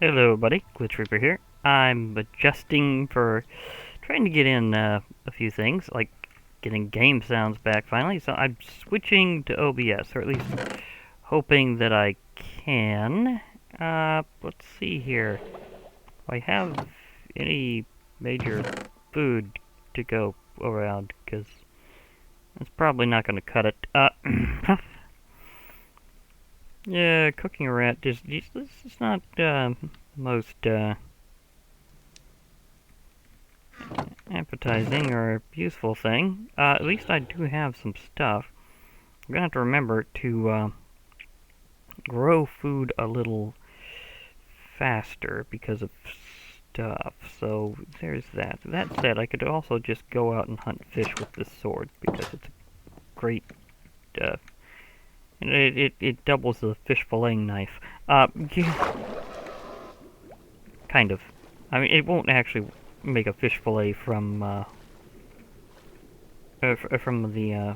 Hello, buddy. Glitch Reaper here. I'm adjusting for trying to get in a few things, like getting game sounds back finally. So I'm switching to OBS, or at least hoping that I can. Let's see here. Do I have any major food to go around? Because that's probably not going to cut it. Yeah, cooking a rat this is not most appetizing or useful thing. At least I do have some stuff. I'm gonna have to remember to grow food a little faster because of stuff. So there's that. That said, I could also just go out and hunt fish with this sword because it's a great. Uh, it doubles the fish filleting knife. Yeah, kind of. I mean, it won't actually make a fish fillet from the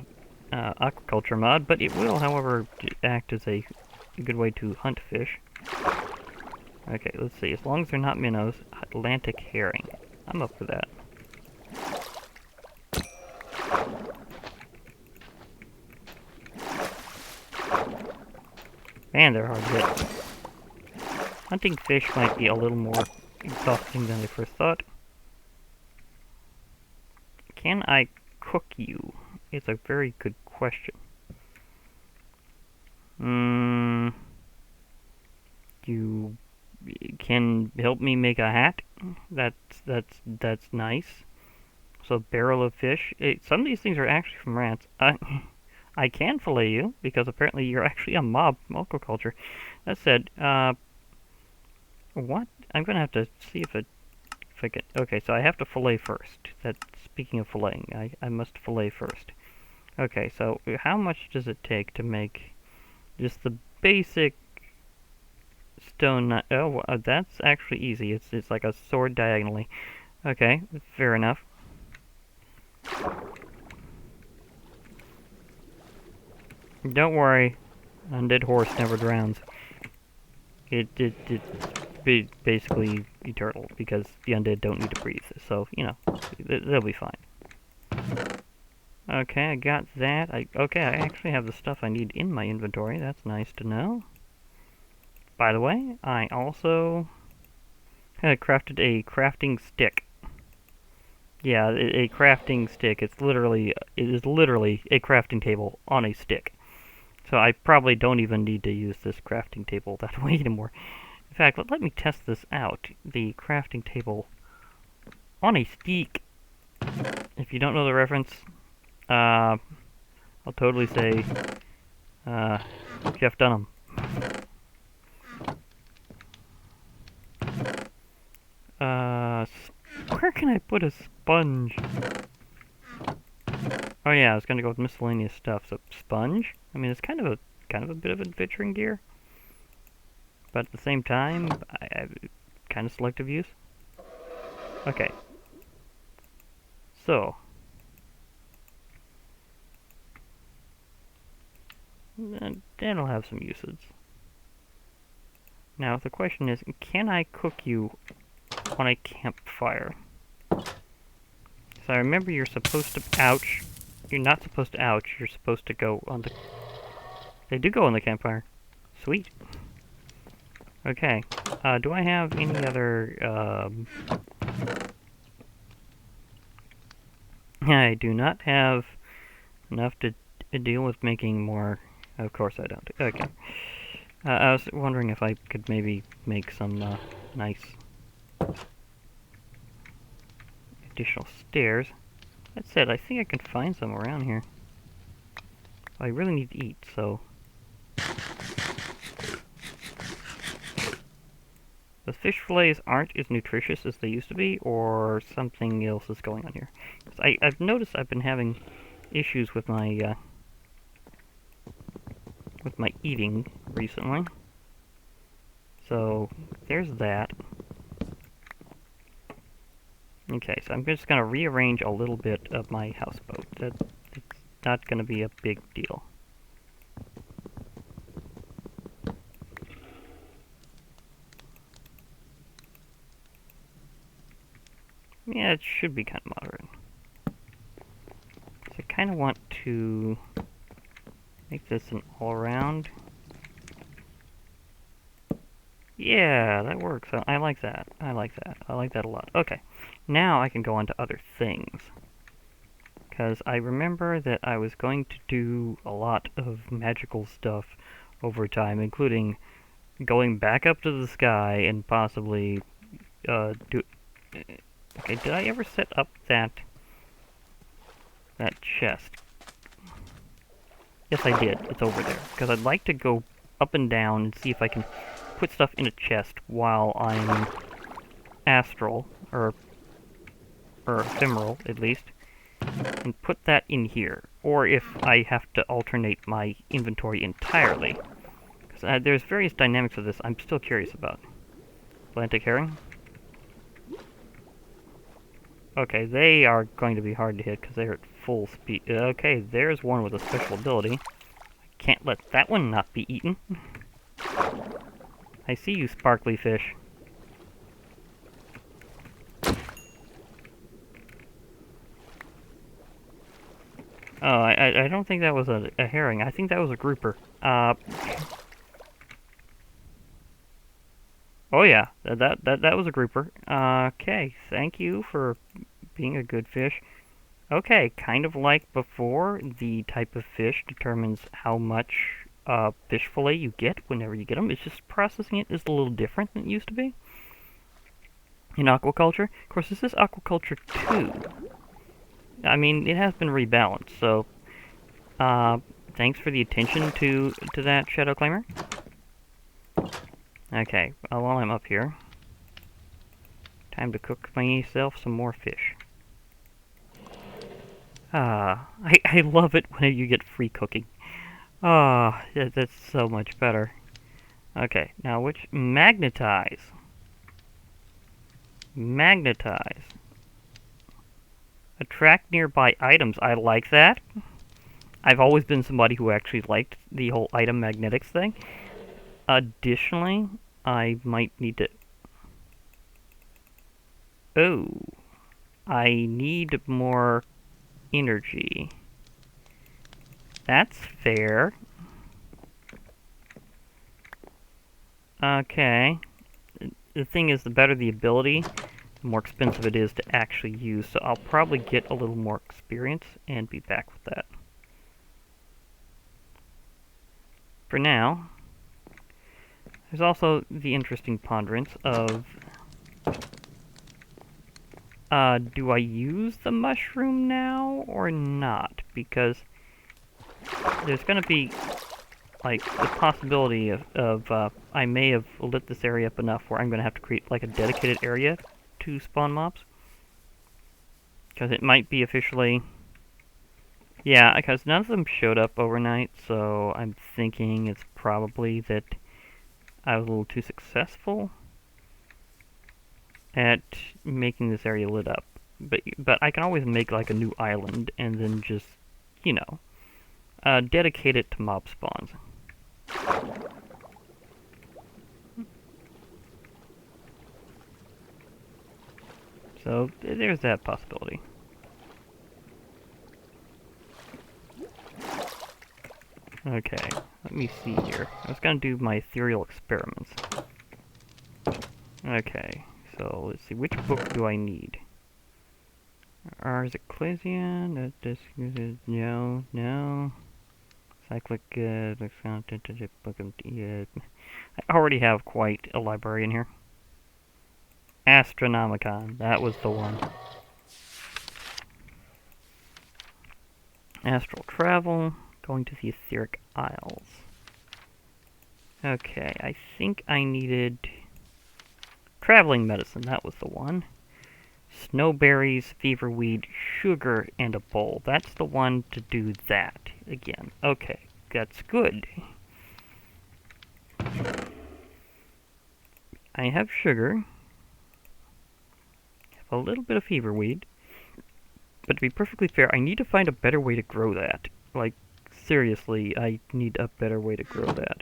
aquaculture mod, but it will, however, act as a good way to hunt fish. Okay, let's see. As long as they're not minnows, Atlantic herring. I'm up for that. Man, they're hard to hit. Hunting fish might be a little more exhausting than I first thought. Can I cook you? It's a very good question. You can help me make a hat? That's nice. So barrel of fish. Some of these things are actually from rats. I can fillet you because apparently you're actually a mob from aquaculture. That said, what? I'm gonna have to see if I can. Okay, so I have to fillet first. Speaking of filleting, I must fillet first. Okay, so how much does it take to make just the basic stone knife? Oh, that's actually easy. It's like a sword diagonally. Okay, fair enough. Don't worry, undead horse never drowns. It's basically eternal because the undead don't need to breathe. So you know, they'll be fine. Okay, I got that. Okay, I actually have the stuff I need in my inventory. That's nice to know. By the way, I also crafted a crafting stick. Yeah, a crafting stick. It is literally a crafting table on a stick. So I probably don't even need to use this crafting table that way anymore. In fact, let me test this out. The crafting table on a stick. If you don't know the reference, I'll totally say Jeff Dunham. Where can I put a sponge? Oh yeah, I was gonna go with miscellaneous stuff. So sponge. I mean, it's kind of a bit of adventuring gear, but at the same time, I kind of selective use. Okay. So that'll have some uses. Now the question is, can I cook you on a campfire? So I remember you're supposed to ouch. You're not supposed to ouch. You're supposed to go on the. They do go on the campfire. Sweet. Okay. Do I have any other? I do not have enough to deal with making more. Of course I don't. Okay. I was wondering if I could maybe make some nice additional stairs. That said, I think I can find some around here. I really need to eat, so. The fish fillets aren't as nutritious as they used to be, or something else is going on here. I've noticed I've been having issues with my eating recently. So there's that. Okay, so I'm just gonna rearrange a little bit of my houseboat. It's not gonna be a big deal. Yeah, it should be kind of moderate. So I kind of want to make this an all-around. Yeah, that works. I like that. I like that. I like that a lot. Okay, now I can go on to other things. Because I remember that I was going to do a lot of magical stuff over time, including going back up to the sky and possibly do... Okay, did I ever set up that chest? Yes, I did. It's over there. Because I'd like to go up and down and see if I can put stuff in a chest while I'm astral, or ephemeral, at least, and put that in here. Or if I have to alternate my inventory entirely. Because there's various dynamics of this I'm still curious about. Atlantic herring? Okay, they are going to be hard to hit because they're at full speed. Okay, there's one with a special ability. I can't let that one not be eaten. I see you, sparkly fish. Oh, I don't think that was a herring. I think that was a grouper. Oh yeah, that was a grouper. Okay, thank you for being a good fish. Okay, kind of like before, the type of fish determines how much fish fillet you get whenever you get them. It's just processing it is a little different than it used to be in aquaculture. Of course, this is aquaculture 2. I mean, it has been rebalanced, so thanks for the attention to that, Shadow Claimer. Okay, while I'm up here, time to cook myself some more fish. I love it when you get free cooking. That's so much better. Okay, now which... Magnetize. Magnetize. Attract nearby items. I like that. I've always been somebody who actually liked the whole item magnetics thing. Additionally, I might need to... Oh. I need more energy. That's fair. Okay. The thing is, the better the ability, the more expensive it is to actually use, so I'll probably get a little more experience and be back with that. For now, there's also the interesting ponderance of, do I use the mushroom now or not? Because there's going to be, like, the possibility of I may have lit this area up enough where I'm going to have to create, like, a dedicated area to spawn mobs. Because it might be officially... Yeah, because none of them showed up overnight, so I'm thinking it's probably that I was a little too successful at making this area lit up. But I can always make, like, a new island and then just, you know, dedicate it to mob spawns. So, there's that possibility. Okay, let me see here. I was gonna do my ethereal experiments. Okay, so let's see, which book do I need? Ars Ecclesia? No. Cyclic, book of... I already have quite a library in here. Astronomicon, that was the one. Astral Travel, going to the Etheric Isles. Okay, I think I needed... Traveling medicine, that was the one. Snowberries, feverweed, sugar, and a bowl. That's the one to do that again. Okay, that's good. I have sugar. Have a little bit of feverweed. But to be perfectly fair, I need to find a better way to grow that. Like, seriously, I need a better way to grow that.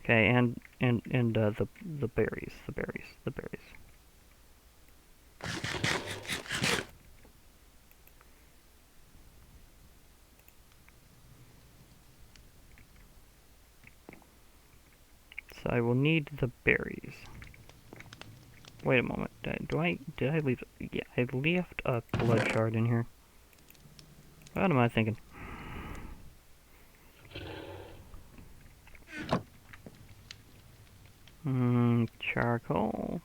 Okay, and the berries. so I will need the berries. Wait a moment. Did I leave? Yeah, I left a blood shard in here. What am I thinking? Charcoal.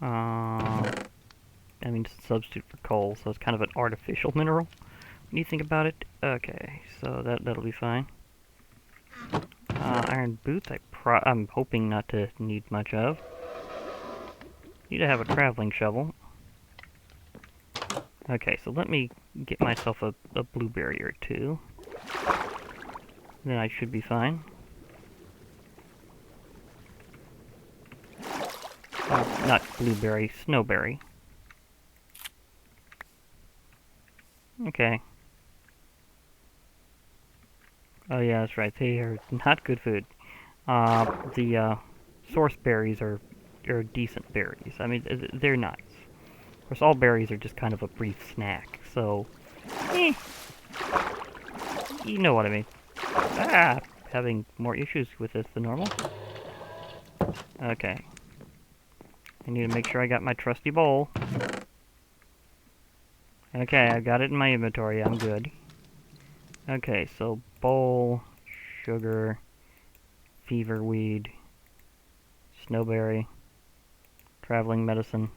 I mean, it's a substitute for coal, so it's kind of an artificial mineral. When you think about it, okay, so that'll be fine. Iron boots, I'm hoping not to need much of. Need to have a traveling shovel. Okay, so let me get myself a blueberry or two. Then I should be fine. Not blueberry, snowberry. Okay. Oh yeah, that's right. They are not good food. The source berries are decent berries. I mean, they're nice. Of course, all berries are just kind of a brief snack. So, you know what I mean. Having more issues with this than normal. Okay. I need to make sure I got my trusty bowl. Okay, I got it in my inventory. I'm good. Okay, so bowl, sugar, feverweed, snowberry, traveling medicine.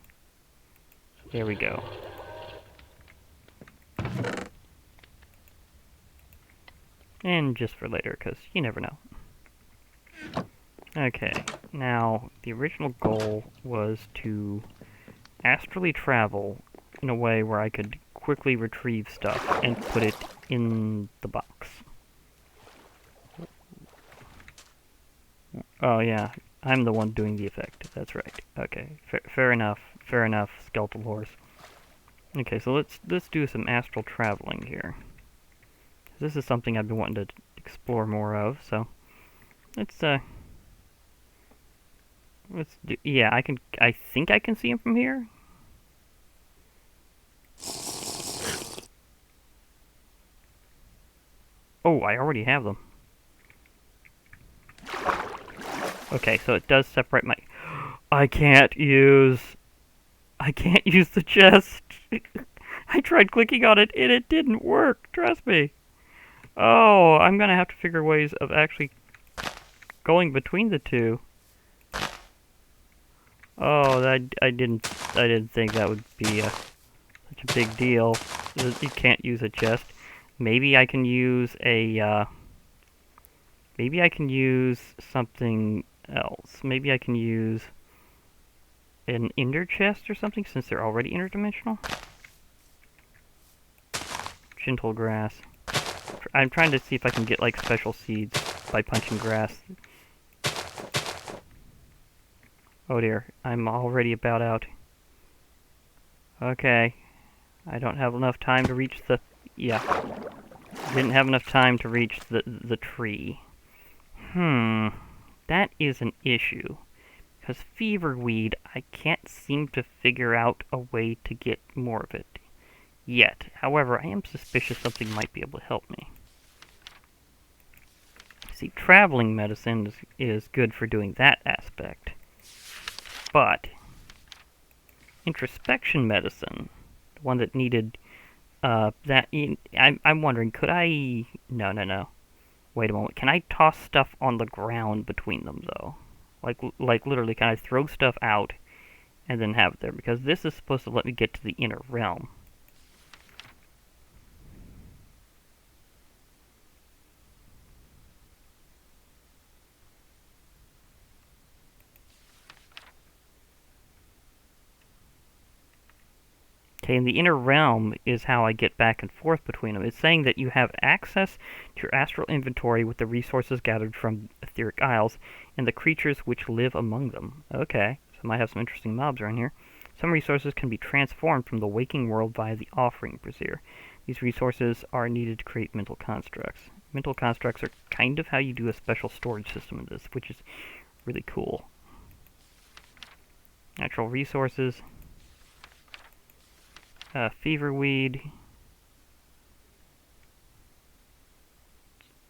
There we go. And just for later, because you never know. Okay, now, the original goal was to astrally travel in a way where I could quickly retrieve stuff and put it in the box. Oh yeah, I'm the one doing the effect. That's right. Okay, fair enough. Fair enough, skeletal horse. Okay, so let's do some astral traveling here. This is something I've been wanting to explore more of. So let's do. Yeah, I think I can see him from here. Oh, I already have them. Okay, so it does separate my... I can't use the chest. I tried clicking on it and it didn't work, trust me. Oh, I'm gonna have to figure ways of actually going between the two. Oh, I didn't think that would be such a big deal. You can't use a chest. Maybe I can use a maybe I can use something else. Maybe I can use an ender chest or something, since they're already interdimensional. Gentle grass. I'm trying to see if I can get, like, special seeds by punching grass. Oh dear, I'm already about out. Okay. I don't have enough time to reach the... Yeah. Didn't have enough time to reach the tree. That is an issue. Because feverweed, I can't seem to figure out a way to get more of it yet. However, I am suspicious something might be able to help me. See, traveling medicine is good for doing that aspect. But introspection medicine, the one that needed I'm wondering, could I... No. Wait a moment. Can I toss stuff on the ground between them, though? Like literally, can I throw stuff out and then have it there? Because this is supposed to let me get to the inner realm. Okay, and the inner realm is how I get back and forth between them. It's saying that you have access to your astral inventory with the resources gathered from etheric isles and the creatures which live among them. Okay, so I might have some interesting mobs around here. Some resources can be transformed from the waking world via the offering brazier. These resources are needed to create mental constructs. Mental constructs are kind of how you do a special storage system in this, which is really cool. Natural resources. Feverweed.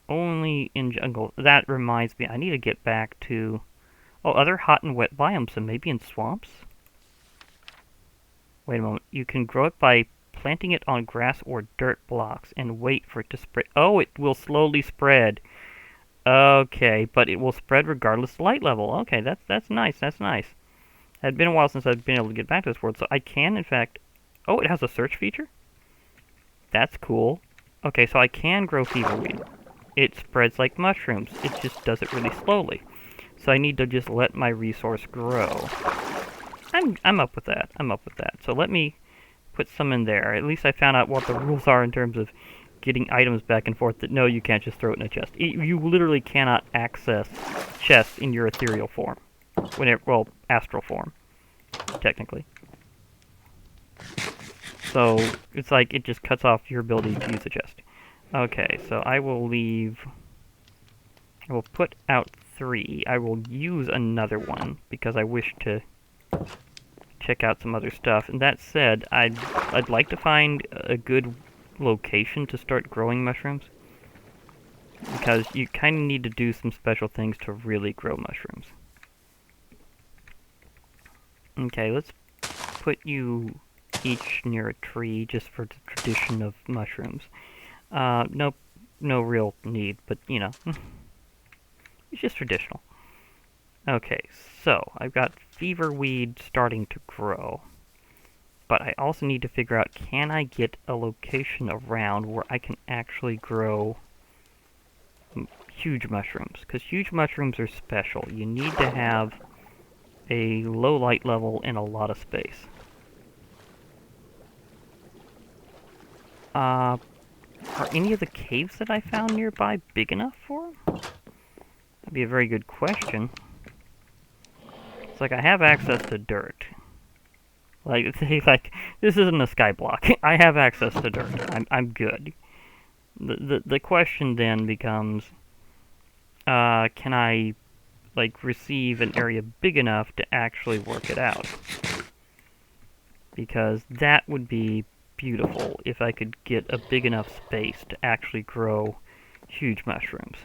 only in jungle. That reminds me, I need to get back to... Oh, other hot and wet biomes, so maybe in swamps? Wait a moment. You can grow it by planting it on grass or dirt blocks and wait for it to spread. Oh, it will slowly spread. Okay, but it will spread regardless of light level. Okay, that's nice, that's nice. It had been a while since I've been able to get back to this world, so I can, in fact... Oh, it has a search feature? That's cool. Okay, so I can grow feverweed. It spreads like mushrooms. It just does it really slowly. So I need to just let my resource grow. I'm up with that. I'm up with that. So let me put some in there. At least I found out what the rules are in terms of getting items back and forth. That no, you can't just throw it in a chest. You literally cannot access chests in your ethereal form. Well, astral form, technically. So it's like it just cuts off your ability to use the chest. Okay, so I will put out 3. I will use another one because I wish to check out some other stuff. And that said, I'd like to find a good location to start growing mushrooms, because you kind of need to do some special things to really grow mushrooms. Okay, let's put you each near a tree just for the tradition of mushrooms. No real need, but you know, it's just traditional. Okay, so I've got feverweed starting to grow, but I also need to figure out, can I get a location around where I can actually grow huge mushrooms? Because huge mushrooms are special. You need to have a low light level and a lot of space. Are any of the caves that I found nearby big enough for them? That'd be a very good question. It's like I have access to dirt. Like this isn't a sky block. I have access to dirt. I'm good. The question then becomes, can I receive an area big enough to actually work it out? Because that would be beautiful if I could get a big enough space to actually grow huge mushrooms.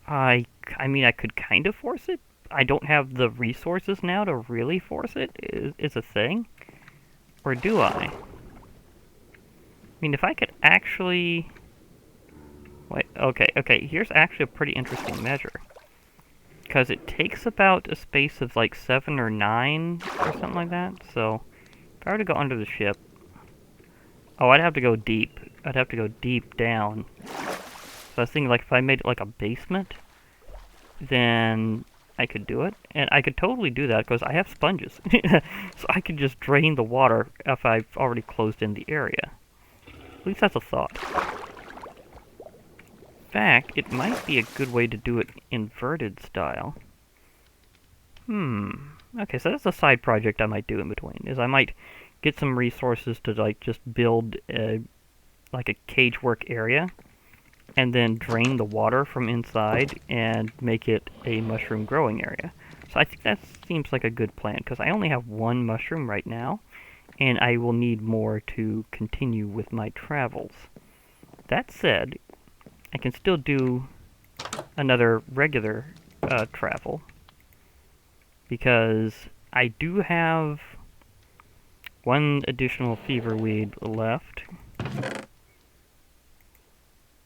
I mean, I could kind of force it. I don't have the resources now to really force it, is a thing. Or do I? I mean, if I could actually... Wait, okay, here's actually a pretty interesting measure. Because it takes about a space of like 7 or 9 or something like that. So, if I were to go under the ship... Oh, I'd have to go deep. I'd have to go deep down. So I was thinking, like, if I made it like a basement, then I could do it. And I could totally do that because I have sponges. So I could just drain the water if I've already closed in the area. At least that's a thought. In fact, it might be a good way to do it inverted style. Okay, so that's a side project I might do in between, is I might get some resources to like just build like a cage work area, and then drain the water from inside and make it a mushroom growing area. So I think that seems like a good plan, because I only have 1 mushroom right now, and I will need more to continue with my travels. That said, I can still do another regular travel, because I do have 1 additional feverweed left.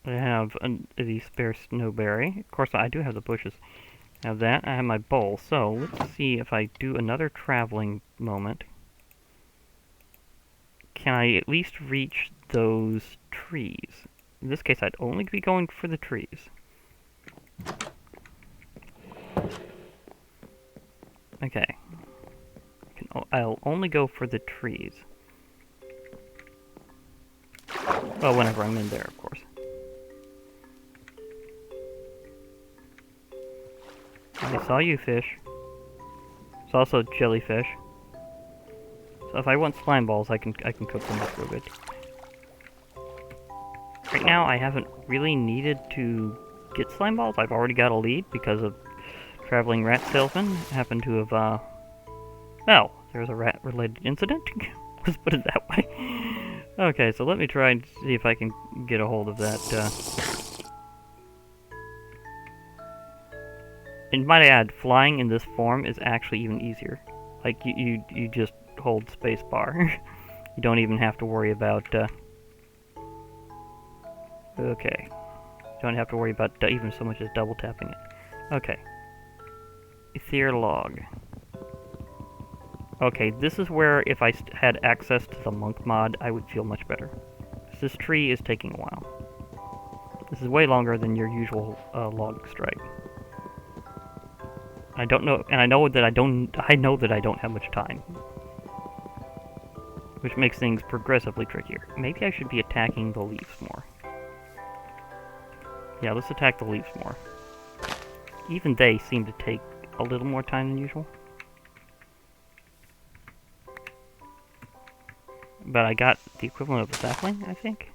I have the spare snowberry. Of course, I do have the bushes. I have that. I have my bowl. So, let's see if I do another traveling moment. Can I at least reach those trees? In this case, I'd only be going for the trees. Okay. I'll only go for the trees. Well, whenever I'm in there, of course. I saw you, fish. It's also jellyfish. So if I want slime balls, I can cook them up real good. Right now, I haven't really needed to get slime balls. I've already got a lead because of traveling rat salesman. Happened to have, well, there was a rat-related incident. Let's put it that way. Okay, so let me try and see if I can get a hold of that And might I add, flying in this form is actually even easier. Like, you just hold spacebar. You don't even have to worry about, okay. You don't have to worry about even so much as double tapping it. Okay. Ether log. Okay, this is where if I had access to the monk mod, I would feel much better. This tree is taking a while. This is way longer than your usual log strike. I don't know, and I know that I don't have much time. Which makes things progressively trickier. Maybe I should be attacking the leaves more. Yeah, let's attack the leaves more. Even they seem to take a little more time than usual. But I got the equivalent of a sapling, I think.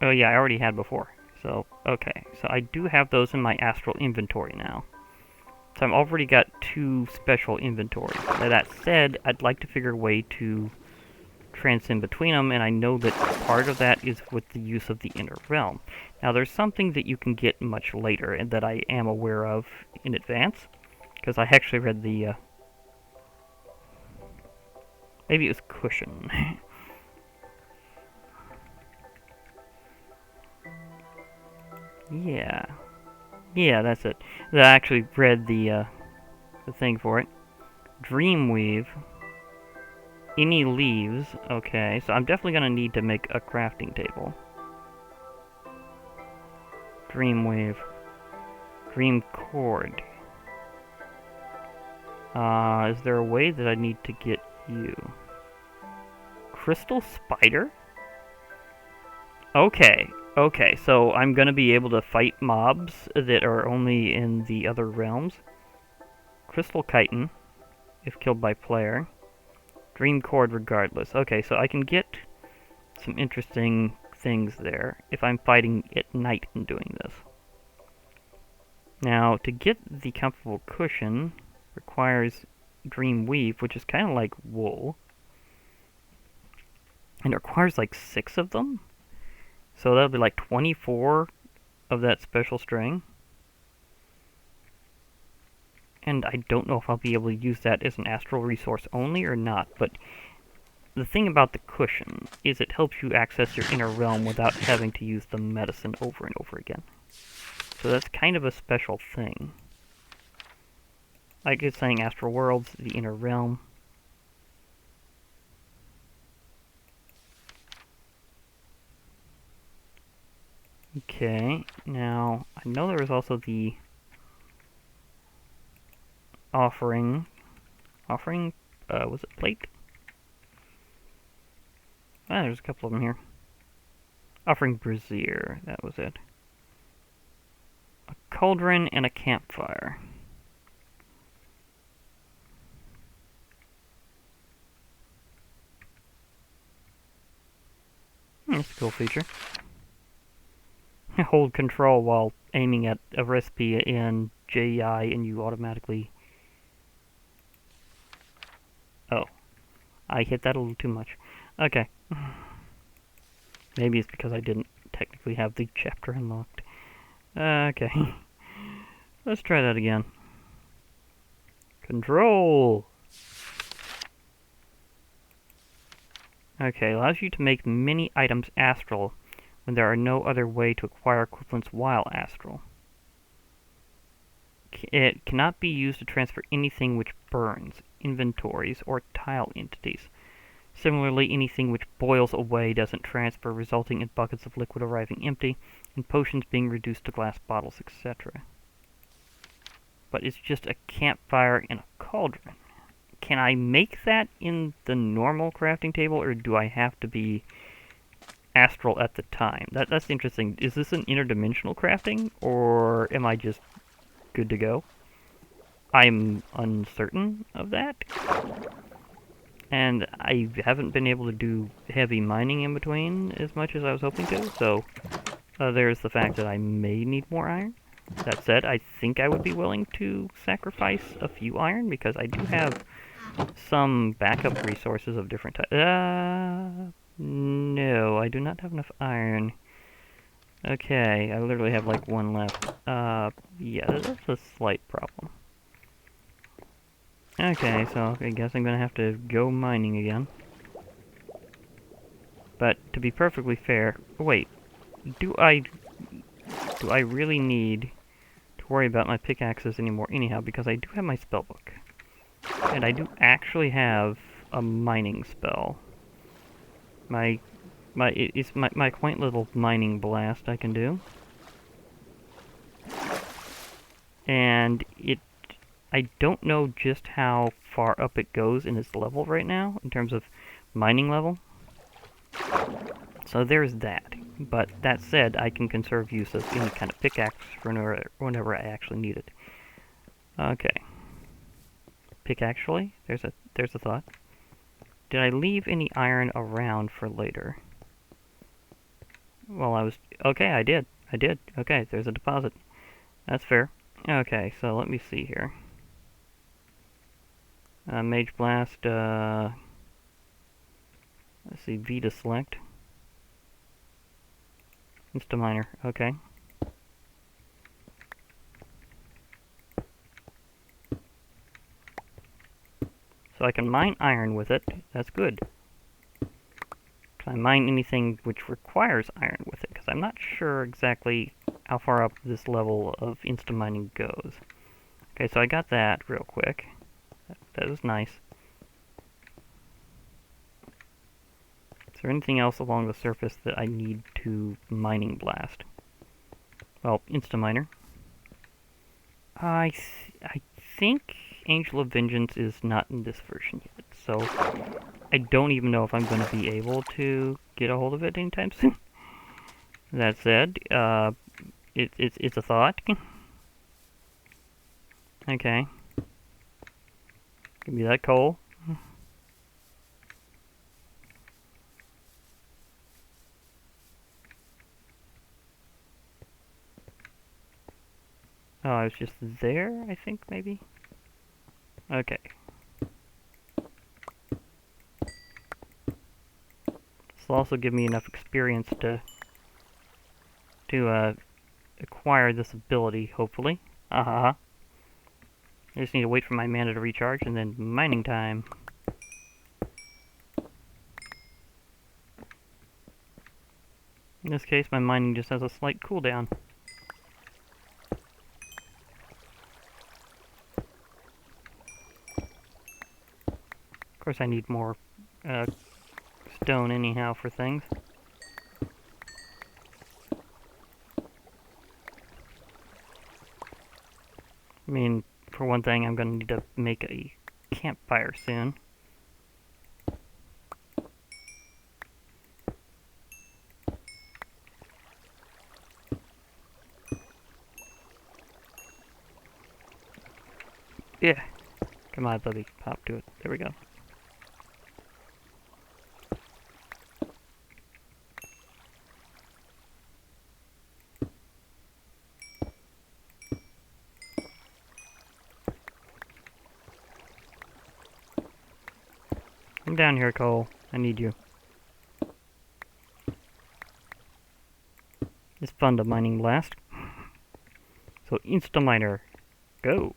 Oh yeah, I already had before. So, okay. So I do have those in my astral inventory now. So I've already got 2 special inventories. Now that said, I'd like to figure a way to transcend between them, and I know that part of that is with the use of the inner realm. Now there's something that you can get much later, and that I am aware of in advance, because I actually read the, maybe it was cushion. Yeah. Yeah, that's it. I actually read the thing for it. Dreamweave. Any leaves. Okay, so I'm definitely going to need to make a crafting table. Dreamweave. Dream cord. Is there a way that I need to get you? Crystal spider? Okay, okay, so I'm gonna be able to fight mobs that are only in the other realms. Crystal chitin, if killed by player. Dream cord regardless. Okay, so I can get some interesting things there if I'm fighting at night and doing this. Now, to get the comfortable cushion requires dream weave, which is kind of like wool. And it requires like 6 of them. So that'll be like 24 of that special string. And I don't know if I'll be able to use that as an astral resource only or not, but the thing about the cushion is it helps you access your inner realm without having to use the medicine over and over again. So that's kind of a special thing. Like it's saying astral worlds, the inner realm. Okay, now I know there was also the offering, was it plate? Ah, there's a couple of them here. Offering brazier, that was it. A cauldron and a campfire. That's a cool feature. Hold control while aiming at a recipe in JI and you automatically... Oh. I hit that a little too much. Okay. Maybe it's because I didn't technically have the chapter unlocked. Okay. Let's try that again. Control! Okay, allows you to make many items astral when there are no other way to acquire equivalents while astral. It cannot be used to transfer anything which burns, inventories, or tile entities. Similarly, anything which boils away doesn't transfer, resulting in buckets of liquid arriving empty, and potions being reduced to glass bottles, etc. But it's just a campfire and a cauldron. Can I make that in the normal crafting table, or do I have to be astral at the time? That's interesting. Is this an interdimensional crafting, or am I just good to go? I'm uncertain of that. And I haven't been able to do heavy mining in between as much as I was hoping to, so there's the fact that I may need more iron. That said, I think I would be willing to sacrifice a few iron, because I do have some backup resources of different types. No, I do not have enough iron. Okay, I literally have like one left. Yeah, that's a slight problem. Okay, so I guess I'm gonna have to go mining again. But to be perfectly fair, wait, do I really need to worry about my pickaxes anymore anyhow, because I do have my spellbook. And I do actually have a mining spell. It's my quaint little mining blast I can do. And I don't know just how far up it goes in its level right now, in terms of mining level. So there's that. But that said, I can conserve use of any kind of pickaxe for whenever I actually need it. Okay. Pickaxually, there's a thought. Did I leave any iron around for later? Well, okay, I did. Okay, there's a deposit. That's fair. Okay, so let me see here. Mage Blast, let's see, V to select. Instaminer, okay. So I can mine iron with it, that's good. Can I mine anything which requires iron with it? Because I'm not sure exactly how far up this level of insta-mining goes. Okay, so I got that real quick. That was nice. Is there anything else along the surface that I need to mining blast? Well, insta-miner. I think Angel of Vengeance is not in this version yet, so I don't even know if I'm going to be able to get a hold of it anytime soon. That said, it's a thought. Okay. Give me that coal. Oh, I was just there, I think, maybe? Okay. This will also give me enough experience to acquire this ability, hopefully. I just need to wait for my mana to recharge, and then mining time. In this case, my mining just has a slight cooldown. Of course, I need more stone anyhow for things. I mean, for one thing, I'm going to need to make a campfire soon. Yeah. Come on, buddy. Pop to it. There we go. Come down here, Cole. I need you. It's fun to mining blast. So, Instaminer, go.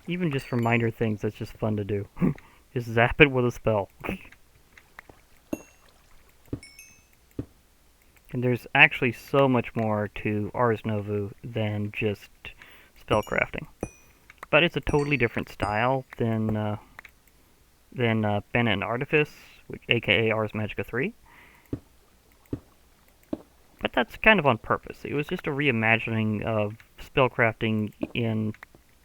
Even just for minor things, that's just fun to do. Just zap it with a spell. And there's actually so much more to Ars Novu than just spellcrafting. But it's a totally different style than Bena and Artifice, aka Ars Magica 3. But that's kind of on purpose. It was just a reimagining of spellcrafting in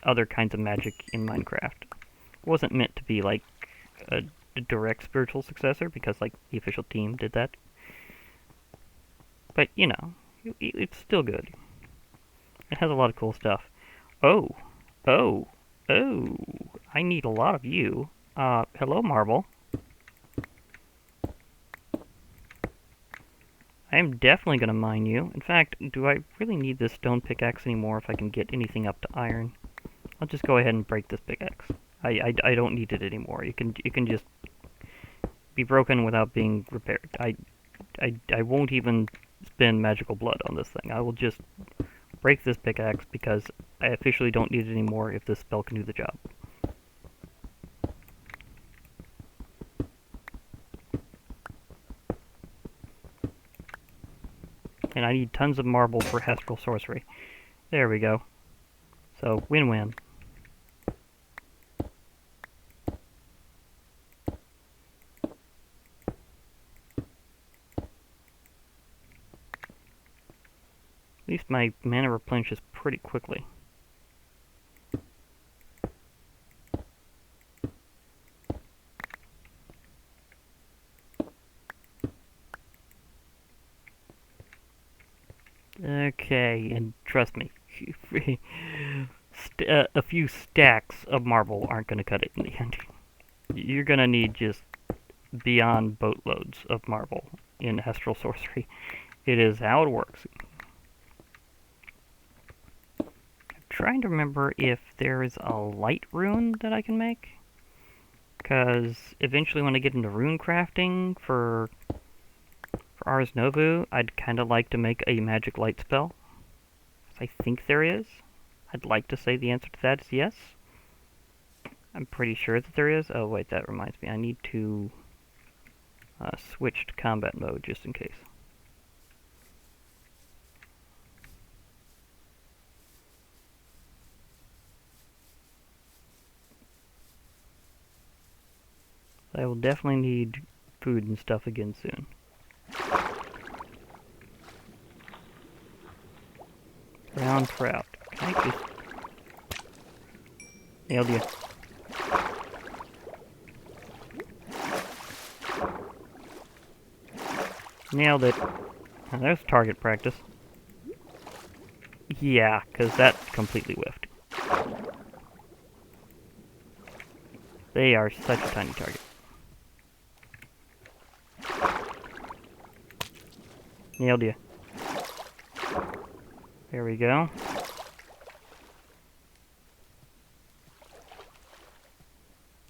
other kinds of magic in Minecraft. It wasn't meant to be like a direct spiritual successor, because like the official team did that. But, you know, it's still good. It has a lot of cool stuff. Oh, I need a lot of you. Hello, Marble. I am definitely going to mine you. In fact, do I really need this stone pickaxe anymore if I can get anything up to iron? I'll just go ahead and break this pickaxe. I don't need it anymore. You can just be broken without being repaired. I won't even spend magical blood on this thing. I will just break this pickaxe because I officially don't need it anymore if this spell can do the job. And I need tons of marble for Astral Sorcery. There we go. So, win-win. At least my mana replenishes pretty quickly. Okay, and trust me, a few stacks of marble aren't going to cut it in the end. You're going to need just beyond boatloads of marble in Astral Sorcery. It is how it works. Trying to remember if there is a light rune that I can make, because eventually when I get into rune crafting for Ars Novu, I'd kind of like to make a magic light spell. I think there is. I'd like to say the answer to that is yes. I'm pretty sure that there is. Oh wait, that reminds me, I need to switch to combat mode just in case. I will definitely need food and stuff again soon. Brown trout. Can I just... Nailed you. Nailed it. Now there's target practice. Yeah, because that completely whiffed. They are such a tiny target. Nailed you. There we go.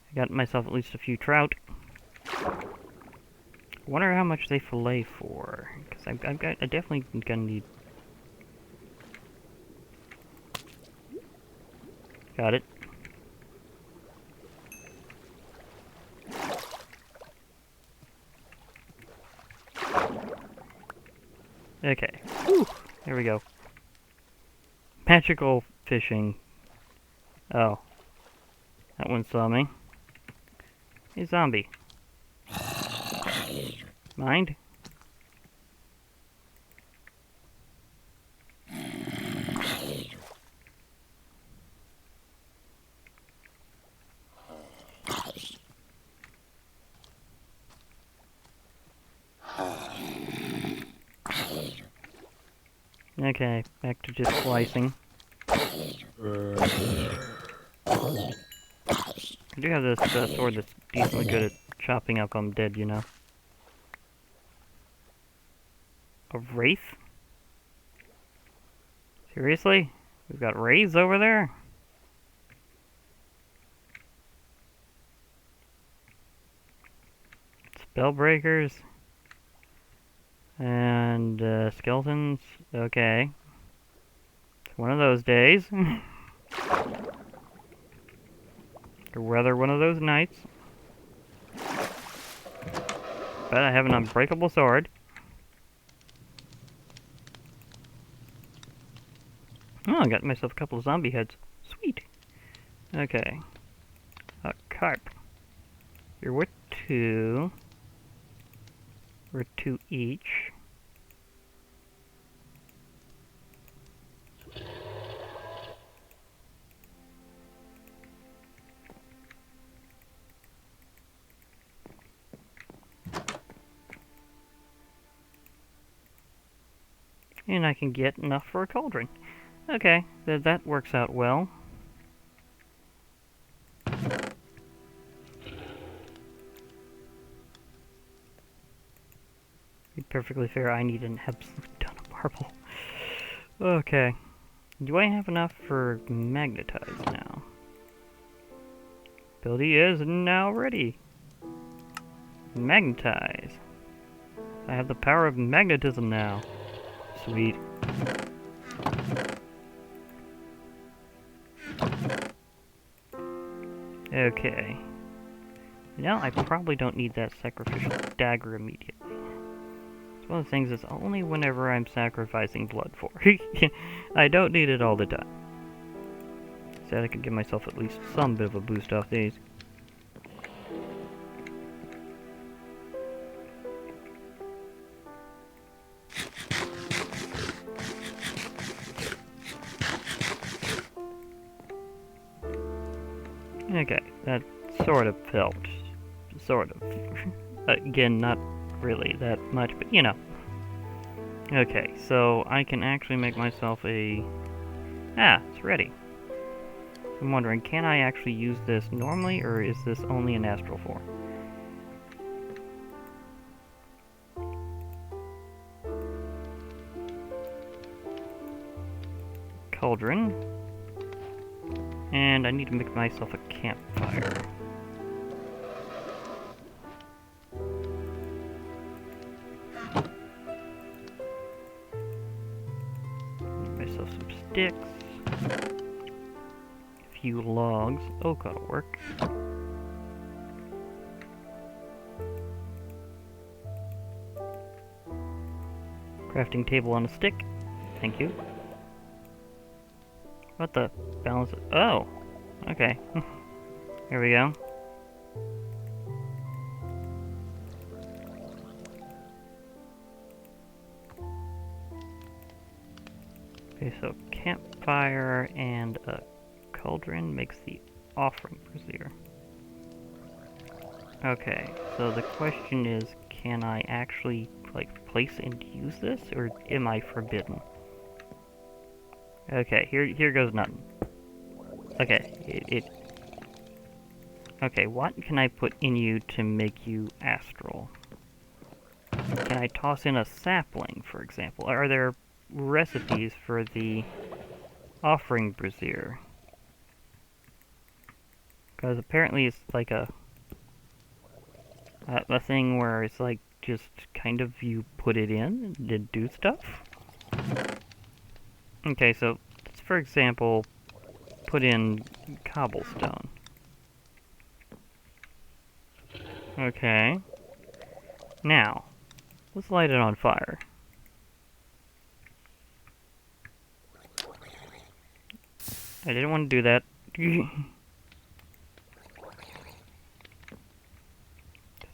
I got myself at least a few trout. I wonder how much they fillet for, because I definitely gonna need... Got it. Okay. Whew. There we go. Magical fishing. Oh. That one saw me. Hey, zombie. Mind? Okay, back to just slicing. I do have this sword that's decently good at chopping up undead, you know. A wraith? Seriously? We've got wraiths over there? Spellbreakers? And, skeletons? Okay. It's one of those days. Or rather, one of those nights. But I have an unbreakable sword. Oh, I got myself a couple of zombie heads. Sweet. Okay. A carp. You're worth 2. Worth 2 each. And I can get enough for a cauldron. Okay, that works out well. To be perfectly fair, I need an absolute ton of marble. Okay. Do I have enough for magnetize now? Ability is now ready. Magnetize. I have the power of magnetism now. Sweet. Okay. Now I probably don't need that sacrificial dagger immediately. It's one of the things that's only whenever I'm sacrificing blood for. I don't need it all the time. Said I could give myself at least some bit of a boost off these. Okay, that sort of helped. Sort of. Again, not really that much, but you know. Okay, so I can actually make myself a... Ah, it's ready. I'm wondering, can I actually use this normally, or is this only in astral form? Cauldron. And I need to make myself a campfire. Make myself some sticks. A few logs. Oak ought to work. Crafting table on a stick. Thank you. What the balance? Oh! Okay. Here we go. Okay, so campfire and a cauldron makes the offering brazier. Okay, so the question is, can I actually, like, place and use this, or am I forbidden? Okay, here goes nothing. Okay, okay, what can I put in you to make you astral? Can I toss in a sapling, for example? Are there recipes for the offering brazier? Because apparently it's like a thing where it's like just kind of you put it in and do stuff. Okay, so let's, for example, put in cobblestone. Okay. Now, let's light it on fire. I didn't want to do that.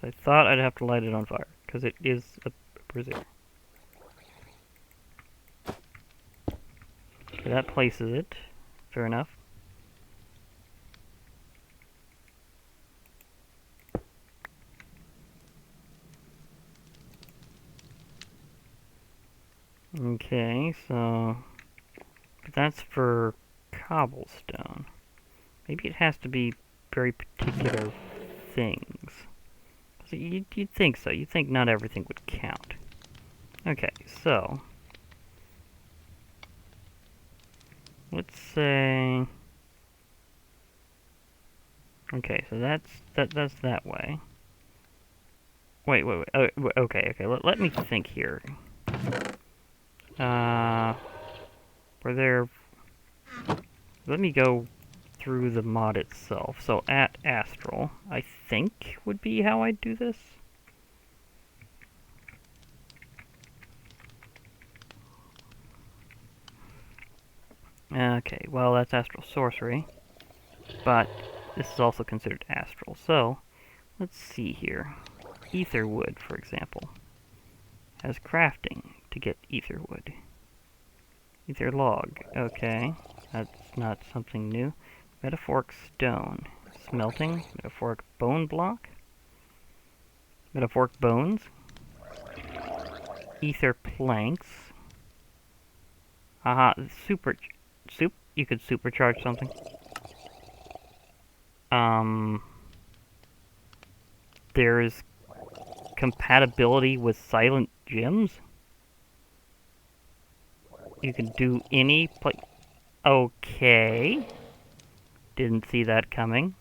I thought I'd have to light it on fire, because it is a brazier. Okay, that places it. Fair enough. Okay, so that's for cobblestone. Maybe it has to be very particular things. So you'd think so. You'd think not everything would count. Okay, so let's say. Okay, so that's that way. Wait. Oh, okay. Let me think here. Were there... Let me go through the mod itself. So, at Astral, I think would be how I'd do this. Okay, well, that's Astral Sorcery. But this is also considered Astral. So, let's see here. Etherwood, for example, has crafting to get etherwood. Ether log, okay, that's not something new. Metaphoric stone, smelting, metaphoric bone block, metaphoric bones, ether planks. Aha, you could supercharge something. There's compatibility with silent gems. You can do any okay. Didn't see that coming.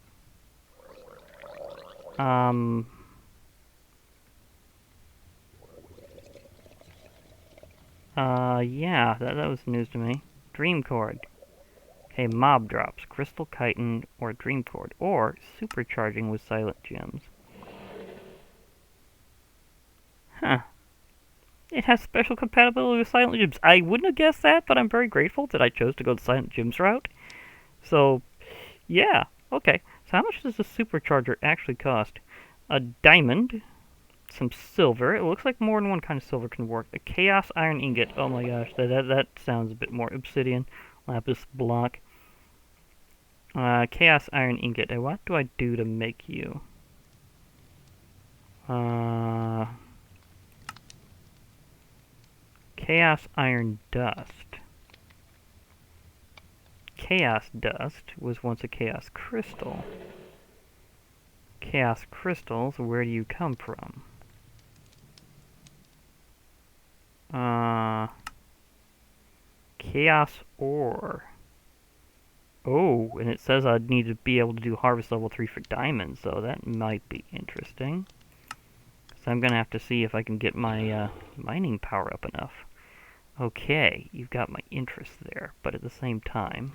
Yeah, that was news to me. Dream Cord. Okay, mob drops, crystal chitin, or dream cord, or supercharging with silent gems. Huh. It has special compatibility with silent gems. I wouldn't have guessed that, but I'm very grateful that I chose to go the silent gems route. So, yeah, okay. So how much does the supercharger actually cost? A diamond, some silver. It looks like more than one kind of silver can work. A chaos iron ingot. Oh my gosh, that sounds a bit more obsidian. Lapis block. Chaos iron ingot. What do I do to make you? Chaos iron dust. Chaos dust was once a chaos crystal. Chaos crystals, where do you come from? Chaos ore. Oh, and it says I'd need to be able to do harvest level 3 for diamonds, so that might be interesting. So I'm gonna have to see if I can get my mining power up enough. Okay, you've got my interest there, but at the same time,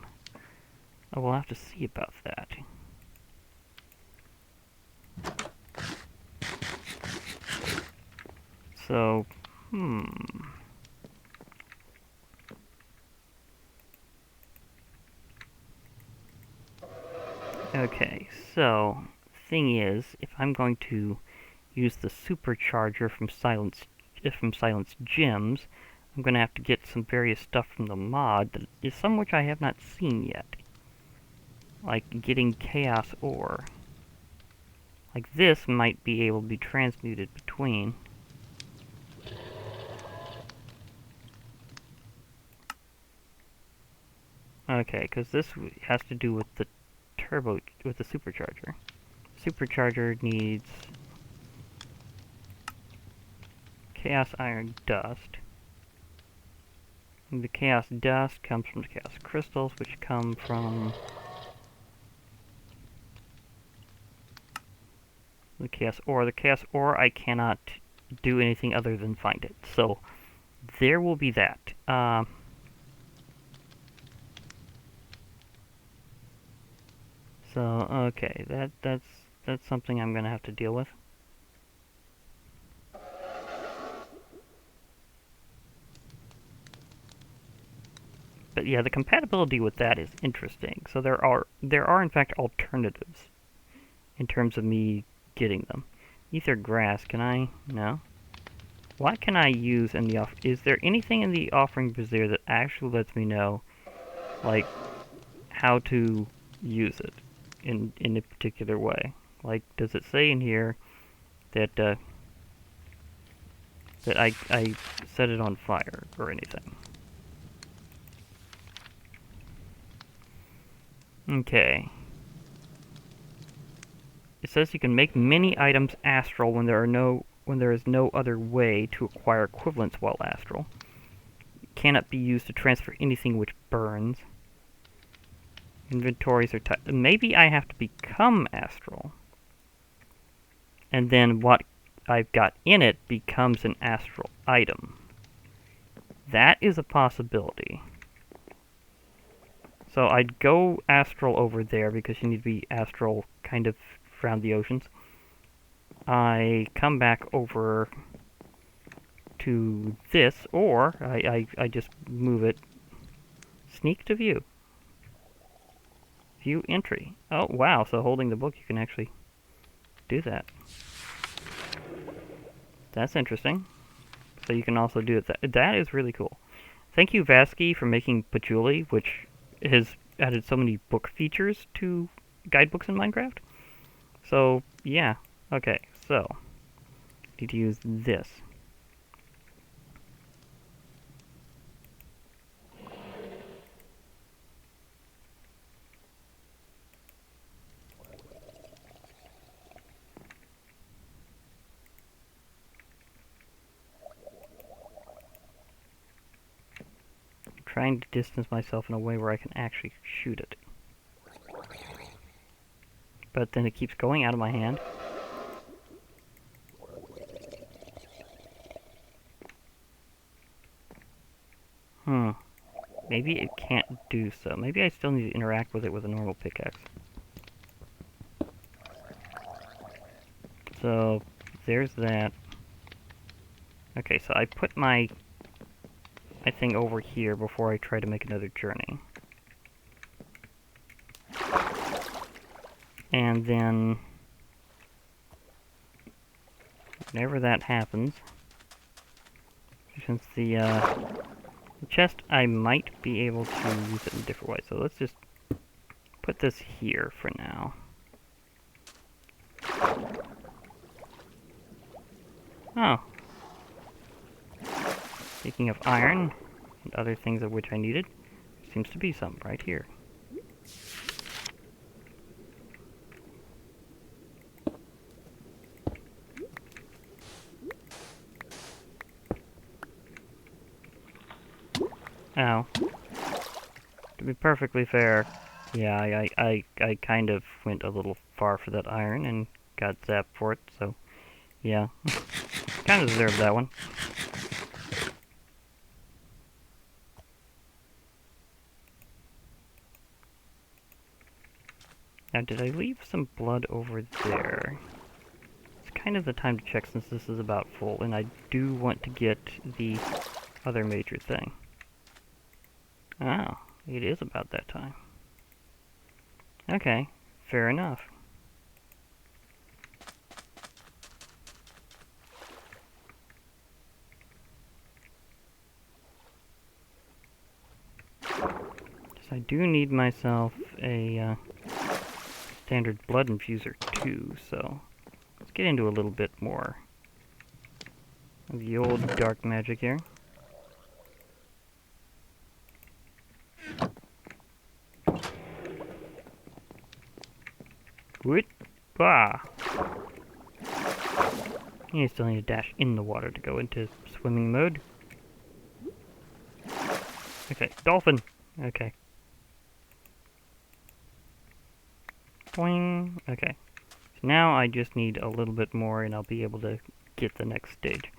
I will have to see about that. So, Okay, so, thing is, if I'm going to use the supercharger from Silence Gems, I'm going to have to get some various stuff from the mod, that is some which I have not seen yet. Like getting Chaos Ore. Like this might be able to be transmuted between. Okay, because this has to do with the with the supercharger. Supercharger needs Chaos Iron Dust. And the Chaos Dust comes from the Chaos Crystals, which come from the Chaos Ore. The Chaos Ore, I cannot do anything other than find it. So, there will be that. Okay, that's something I'm gonna have to deal with. But yeah, the compatibility with that is interesting. So there are in fact alternatives in terms of me getting them. Ether grass, can I? No. What can I use in the is there anything in the offering brazier that actually lets me know, like, how to use it in a particular way? Like, does it say in here that that I set it on fire or anything? Okay. It says you can make many items astral when there is no other way to acquire equivalents while astral. It cannot be used to transfer anything which burns. Inventories are tight. Maybe I have to become astral. And then what I've got in it becomes an astral item. That is a possibility. So I'd go astral over there because you need to be astral kind of around the oceans. I come back over to this, or I just move it. Sneak to view. View entry. Oh, wow, so holding the book you can actually do that. That's interesting. So you can also do it. That is really cool. Thank you, Vasky, for making Patchouli, which has added so many book features to guidebooks in Minecraft. So, yeah. Okay, so need to use this. Trying to distance myself in a way where I can actually shoot it. But then it keeps going out of my hand. Maybe it can't do so. Maybe I still need to interact with it with a normal pickaxe. So, there's that. Okay, so I put my thing over here before I try to make another journey. And then, whenever that happens, since the chest, I might be able to use it in a different way. So let's just put this here for now. Oh. Speaking of iron, and other things of which I needed, seems to be some right here. Ow. To be perfectly fair, yeah, I kind of went a little far for that iron and got zapped for it, so yeah. Kind of deserved that one. Now, did I leave some blood over there? It's kind of the time to check since this is about full, and I do want to get the other major thing. Oh, it is about that time. Okay, fair enough. I do need myself a standard blood infuser too, so let's get into a little bit more of the old dark magic here. Whoop! Bah! You still need to dash in the water to go into swimming mode. Okay, dolphin! Okay. Boing! Okay. So now I just need a little bit more and I'll be able to get the next stage.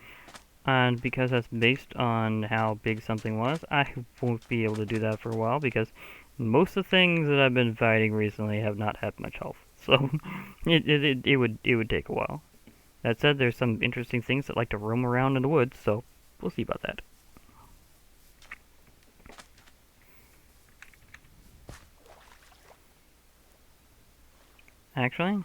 And because that's based on how big something was, I won't be able to do that for a while because most of the things that I've been fighting recently have not had much health. So it would take a while. That said, there's some interesting things that like to roam around in the woods, so we'll see about that. Actually,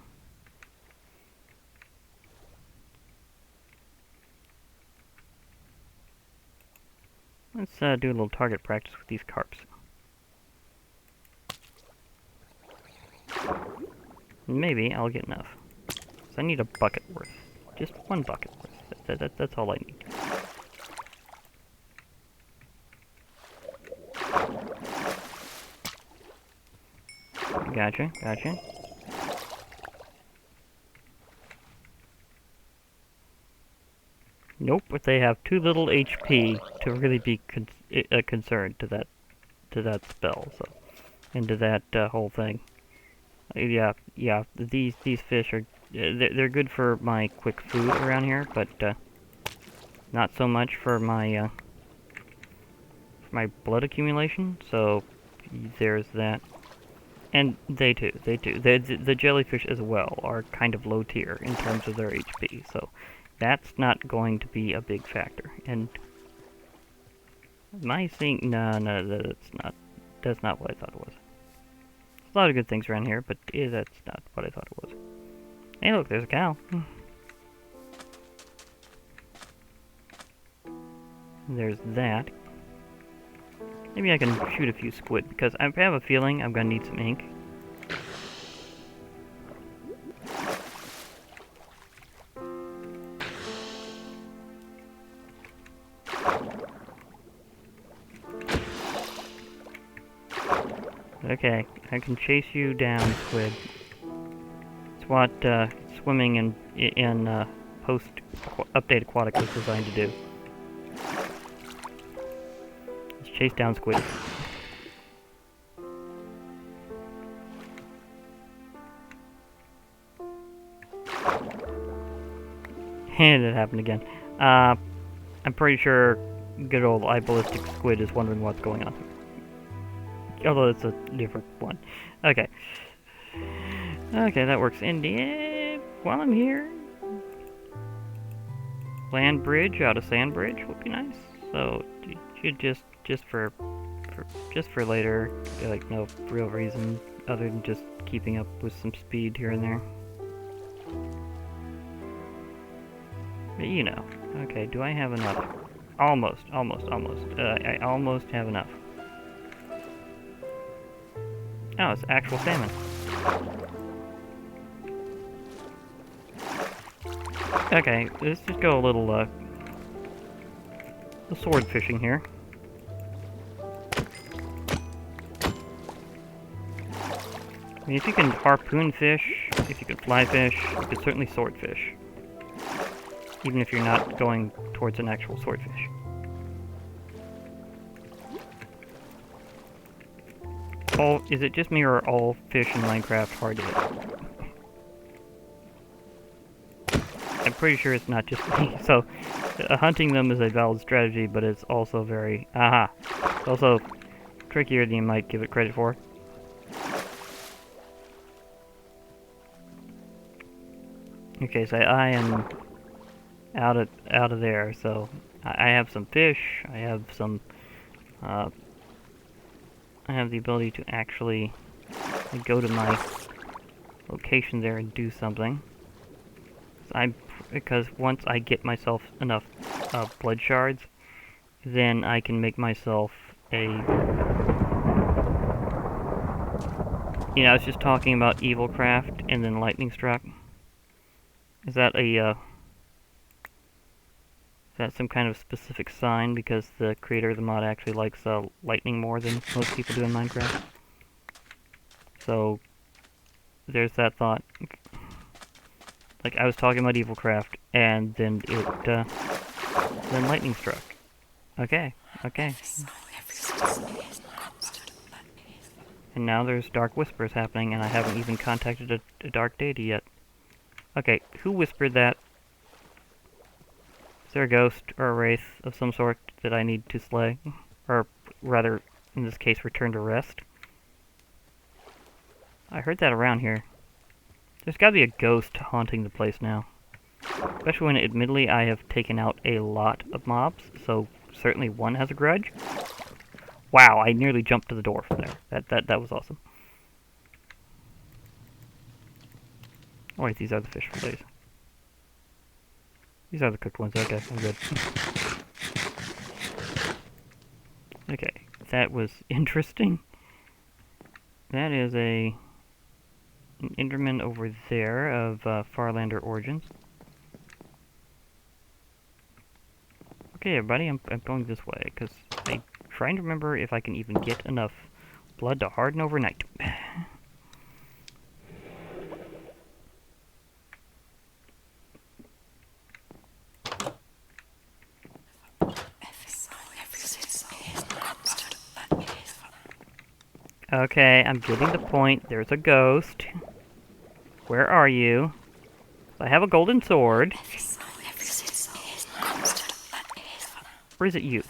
let's do a little target practice with these carps. Maybe I'll get enough. So I need a bucket worth. Just one bucket worth. That's all I need. Gotcha, gotcha. Nope, but they have too little HP to really be concerned to that spell, so, and to that whole thing. Yeah, these fish are they're good for my quick food around here, but not so much for my blood accumulation. So there's that. And they too. The jellyfish as well are kind of low tier in terms of their HP, so that's not going to be a big factor. And am I seeing? No, that's not what I thought it was. There's a lot of good things around here, but that's not what I thought it was. Hey, look, there's a cow. There's that. Maybe I can shoot a few squid, because I have a feeling I'm going to need some ink. Okay, I can chase you down, squid. It's what swimming in post-update Aquatic was designed to do. Let's chase down squid. And it happened again. I'm pretty sure good old eye ballistic squid is wondering what's going on. Although it's a different one. Okay. Okay, that works. And while I'm here, land bridge out of sand bridge would be nice. So you just for later, like no real reason other than just keeping up with some speed here and there. But you know. Okay, do I have enough? Almost. I almost have enough. Oh, it's actual salmon. Okay, let's just go a little sword fishing here. I mean, if you can harpoon fish, if you can fly fish, you can certainly sword fish. Even if you're not going towards an actual swordfish. Is it just me or are all fish in Minecraft hard to hit? I'm pretty sure it's not just me. So, hunting them is a valid strategy, but it's also very... It's also trickier than you might give it credit for. Okay, so I am out of there, so I have some fish, I have some, I have the ability to actually go to my location there and do something. Because once I get myself enough blood shards, then I can make myself a... You know, I was just talking about Evil Craft and then Lightning Struck. Is that a, is that some kind of specific sign because the creator of the mod actually likes lightning more than most people do in Minecraft? So, there's that thought. Like, I was talking about Evil Craft, and then then lightning struck. Okay. And now there's dark whispers happening, and I haven't even contacted a dark deity yet. Okay, who whispered that? Is there a ghost or a wraith of some sort that I need to slay? Or rather, in this case, return to rest? I heard that around here. There's gotta be a ghost haunting the place now. Especially when, admittedly, I have taken out a lot of mobs, so certainly one has a grudge. Wow, I nearly jumped to the door from there. That was awesome. Oh wait, these are the fish fillets. These are the cooked ones. Okay, I'm good. Okay, that was interesting. That is an Enderman over there of Farlander origins. Okay, everybody, I'm going this way because I'm trying to remember if I can even get enough blood to harden overnight. Okay, I'm getting the point. There's a ghost. Where are you? I have a golden sword. Or is it you?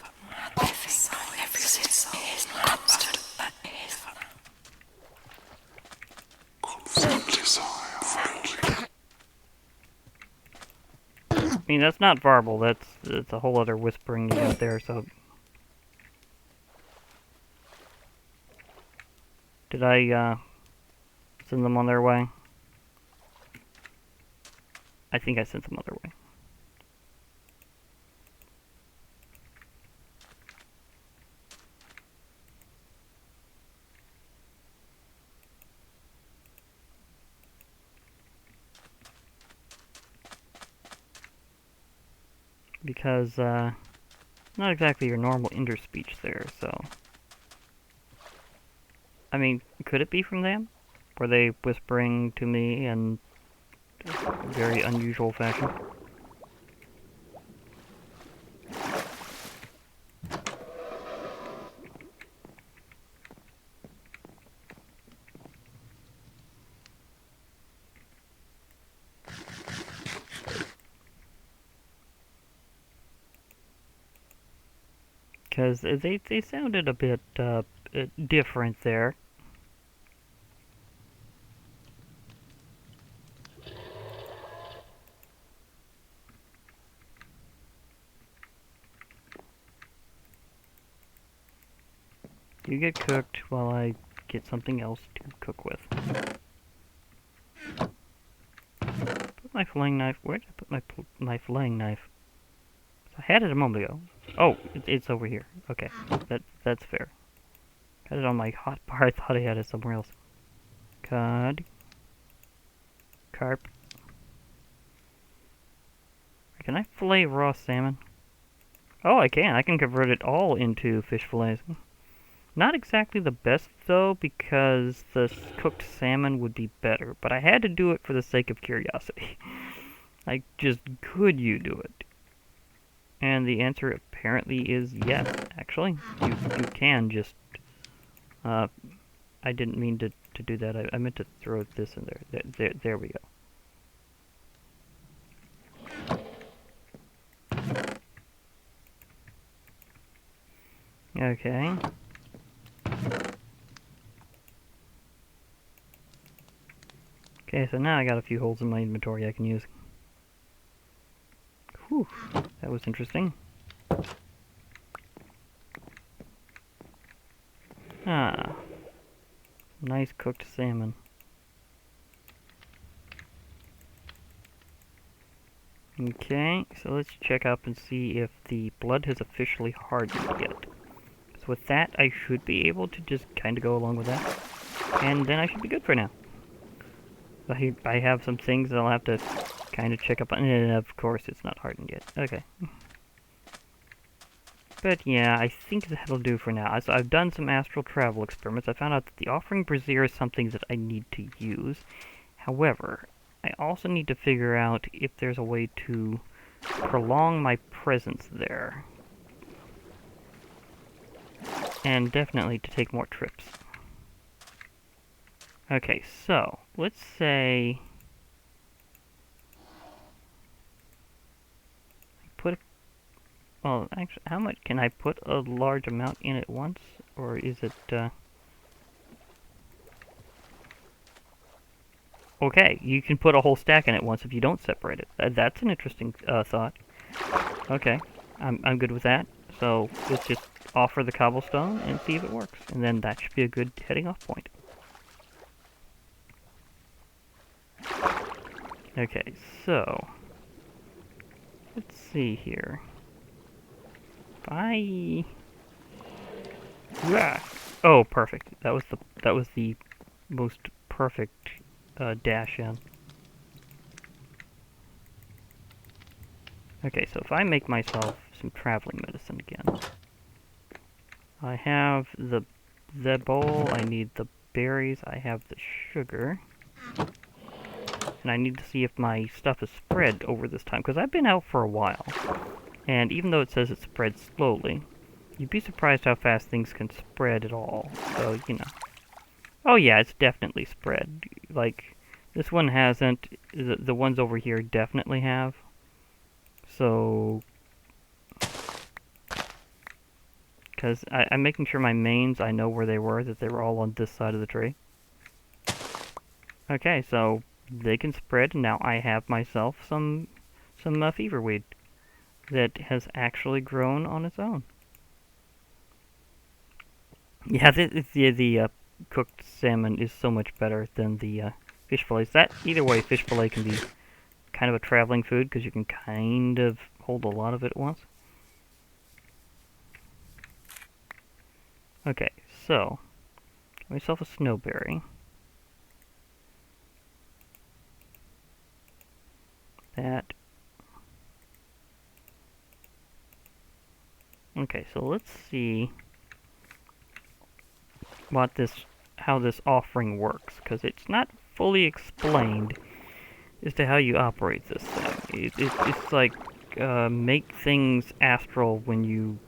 I mean, that's not verbal. That's a whole other whispering you got there, so... Did I, send them on their way? I think I sent them on their way. Because, not exactly your normal interspeech there, so... I mean, could it be from them? Were they whispering to me in a very unusual fashion? Because they sounded a bit different there. You get cooked while I get something else to cook with. Put my filleting knife. Where did I put my filleting knife? I had it a moment ago. Oh, it's over here. Okay, that's fair. Had it on my hot bar. I thought I had it somewhere else. Cod. Carp. Can I fillet raw salmon? Oh, I can. I can convert it all into fish fillets. Not exactly the best, though, because the cooked salmon would be better. But I had to do it for the sake of curiosity. Like, just could you do it? And the answer apparently is yes, actually. You can just... I didn't mean to do that. I meant to throw this in there. There we go. Okay. Okay, so now I got a few holes in my inventory I can use. Whew, that was interesting. Ah, nice cooked salmon. Okay, so let's check up and see if the blood has officially hardened yet. So with that, I should be able to just kind of go along with that. And then I should be good for now. I have some things that I'll have to kind of check up on, and of course it's not hardened yet. Okay. But yeah, I think that'll do for now. So I've done some astral travel experiments. I found out that the offering brazier is something that I need to use. However, I also need to figure out if there's a way to prolong my presence there. And definitely to take more trips. Okay, so, let's say... Well, actually, how much can I put a large amount in at once? Or is it, Okay, you can put a whole stack in at once if you don't separate it. That's an interesting thought. Okay, I'm good with that. So, let's just offer the cobblestone and see if it works. And then that should be a good heading off point. Okay, so... Let's see here. Bye. Yeah. Oh, perfect. That was the most perfect dash in. Okay, so if I make myself some traveling medicine again, I have the bowl. I need the berries. I have the sugar, and I need to see if my stuff is spread over this time because I've been out for a while. And even though it says it spreads slowly, you'd be surprised how fast things can spread at all. So, you know. Oh yeah, it's definitely spread. Like, this one hasn't. The ones over here definitely have. So... Because I'm making sure my mains, I know where they were, that they were all on this side of the tree. Okay, so they can spread, and now I have myself some feverweed that has actually grown on its own. Yeah, the cooked salmon is so much better than the fish fillets. That either way, fish fillet can be kind of a traveling food because you can kind of hold a lot of it at once. Okay, so get myself a snowberry. That. Okay, so let's see how this offering works, because it's not fully explained as to how you operate this thing. It's like make things astral when you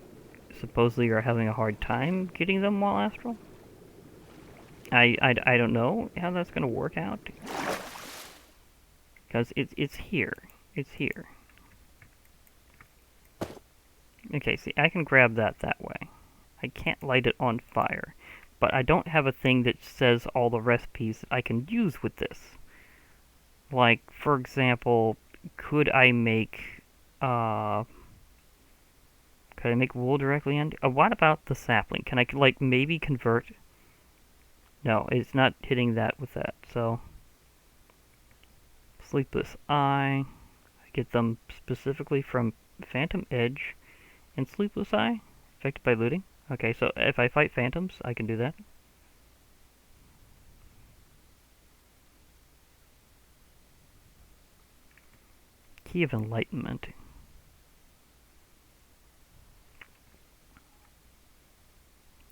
supposedly are having a hard time getting them while astral. I don't know how that's going to work out, because it's here. It's here. Okay, see, I can grab that way. I can't light it on fire. But I don't have a thing that says all the recipes that I can use with this. Like, for example, could I make wool directly into... what about the sapling? Can I, like, maybe convert... No, it's not hitting that with that, so... Sleepless Eye. I get them specifically from Phantom Edge and Sleepless Eye, affected by looting. Okay, so if I fight phantoms, I can do that. Key of Enlightenment.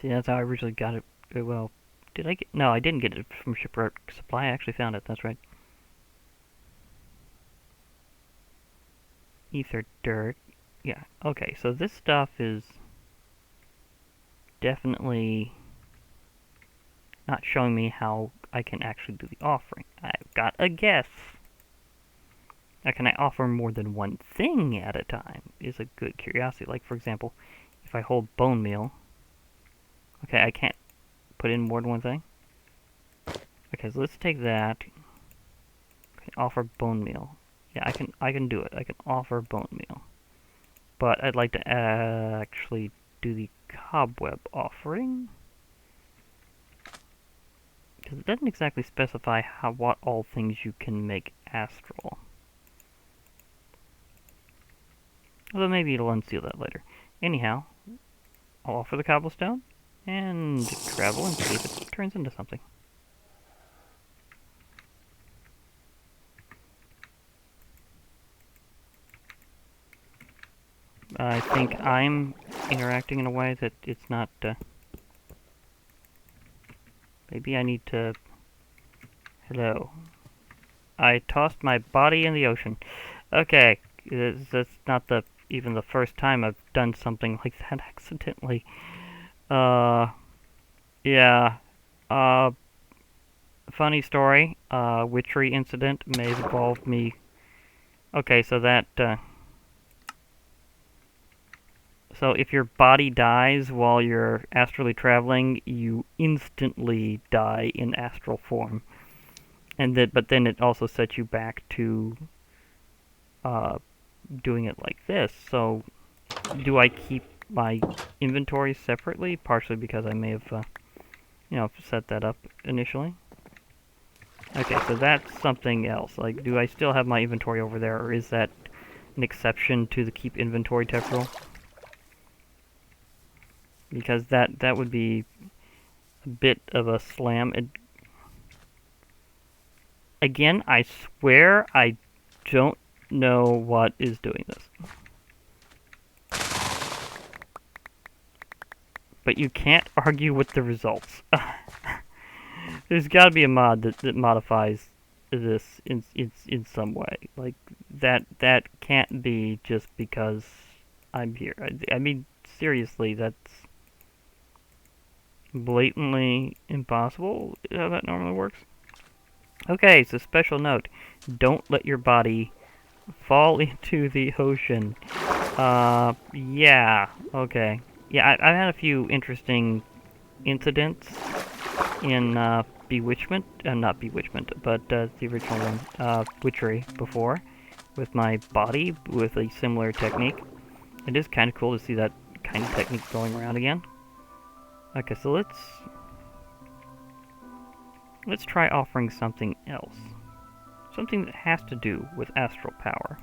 See, that's how I originally got it. Well, did I get... No, I didn't get it from Shipwreck Supply. I actually found it, that's right. Ether Dirt. Yeah, okay, so this stuff is definitely not showing me how I can actually do the offering. I've got a guess. Now, can I offer more than one thing at a time is a good curiosity. Like, for example, if I hold bone meal... Okay, I can't put in more than one thing. Okay, so let's take that. Okay, offer bone meal. Yeah, I can do it. I can offer bone meal. But I'd like to actually do the cobweb offering. Because it doesn't exactly specify what all things you can make astral. Although maybe it'll unseal that later. Anyhow, I'll offer the cobblestone and travel and see if it turns into something. I think I'm interacting in a way that it's not... maybe I need to... Hello. I tossed my body in the ocean. Okay, that's not even the first time I've done something like that accidentally. Yeah. Funny story. Witchery incident may have involved me... Okay, so that... So if your body dies while you're astrally traveling, you instantly die in astral form. But then it also sets you back to doing it like this. So do I keep my inventory separately? Partially because I may have, set that up initially. Okay, so that's something else. Like, do I still have my inventory over there, or is that an exception to the keep inventory type rule? Because that would be a bit of a slam. Again, I swear I don't know what is doing this. But you can't argue with the results. There's got to be a mod that modifies this in some way. Like, that can't be just because I'm here. I mean, seriously, that's blatantly impossible how that normally works. Okay, so special note. Don't let your body fall into the ocean. Yeah, okay. Yeah, I've had a few interesting incidents in Bewitchment, not Bewitchment, but the original one, Witchery, before, with my body, with a similar technique. It is kind of cool to see that kind of technique going around again. Okay, so let's try offering something else. Something that has to do with astral power.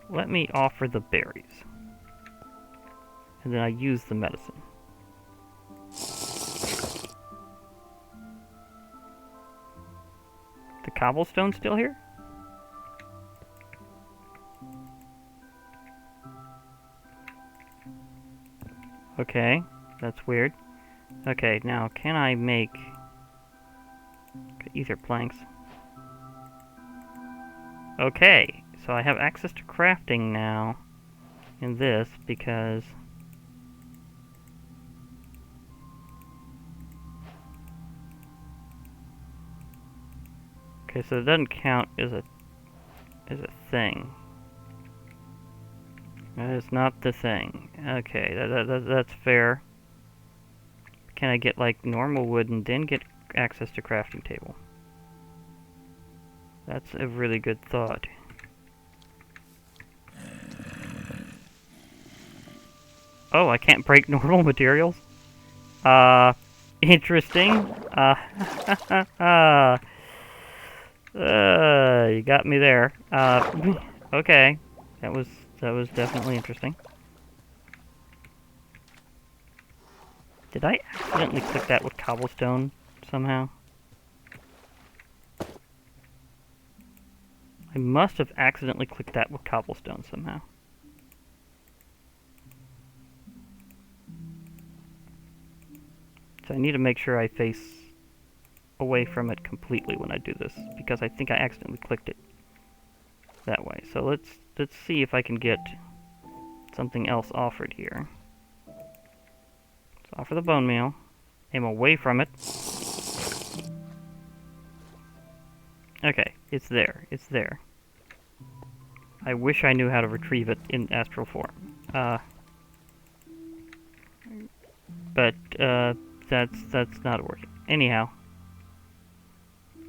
Let me offer the berries. And then I use the medicine. The cobblestone still here? Okay, that's weird. Okay, now can I make ether planks? Okay, so I have access to crafting now in this because okay, so it doesn't count as a thing. That is not the thing. Okay, that's fair. Can I get, like, normal wood and then get access to crafting table? That's a really good thought. Oh, I can't break normal materials? Interesting. You got me there. Okay. That was definitely interesting. Did I accidentally click that with cobblestone somehow? I must have accidentally clicked that with cobblestone somehow. So I need to make sure I face away from it completely when I do this, because I think I accidentally clicked it that way. So let's see if I can get something else offered here. Let's offer the bone meal. Aim away from it. Okay, it's there. It's there. I wish I knew how to retrieve it in astral form. But that's not working. Anyhow,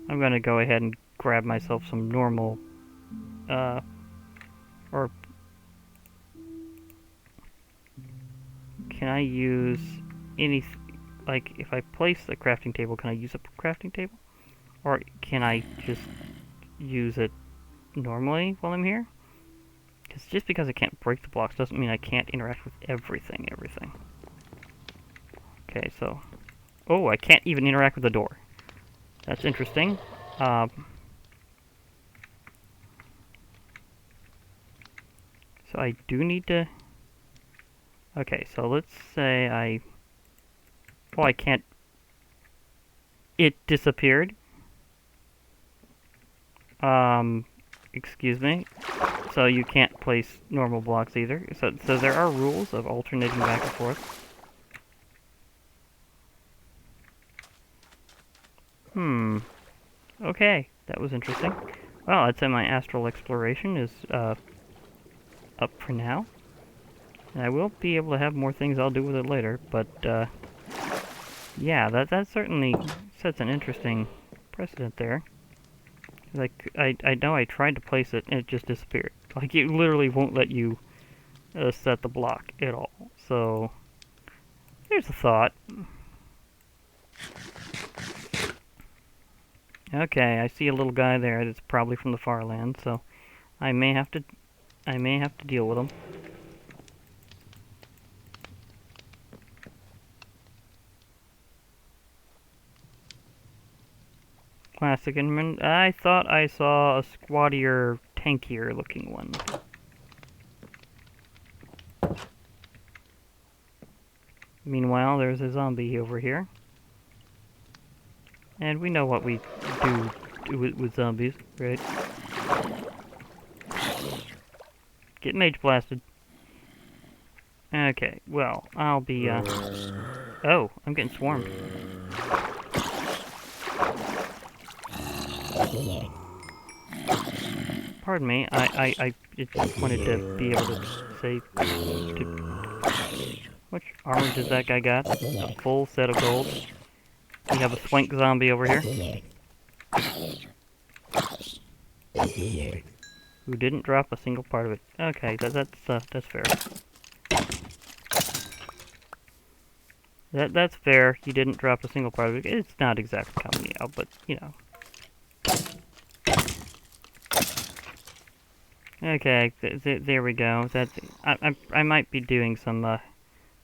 I'm gonna go ahead and grab myself some normal, or can I use any, like, if I place a crafting table, can I use a crafting table? Or can I just use it normally while I'm here? Because just because I can't break the blocks doesn't mean I can't interact with everything. Okay, so... Oh, I can't even interact with the door. That's interesting. So I do need to... Okay, so let's say I... Oh, I can't... It disappeared. Excuse me. So you can't place normal blocks either. So there are rules of alternating back and forth. Okay, that was interesting. Well, I'd say my astral exploration is up for now. And I will be able to have more things I'll do with it later, but yeah, that certainly sets an interesting precedent there. Like, I know I tried to place it and it just disappeared. Like, it literally won't let you set the block at all. So, here's a thought. Okay, I see a little guy there that's probably from the far land, so I may have to deal with him. Classic Enderman. I thought I saw a squattier, tankier looking one. Meanwhile, there's a zombie over here. And we know what we do with zombies, right? Get mage blasted. Okay, well, I'll be, Oh, I'm getting swarmed. Pardon me, I just wanted to be able to say... Which armor does that guy got? A full set of gold. We have a swank zombie over here. Who didn't drop a single part of it. Okay, that's fair. That's fair. He didn't drop a single part of it. It's not exactly coming out, but you know. Okay, there we go. I might be doing some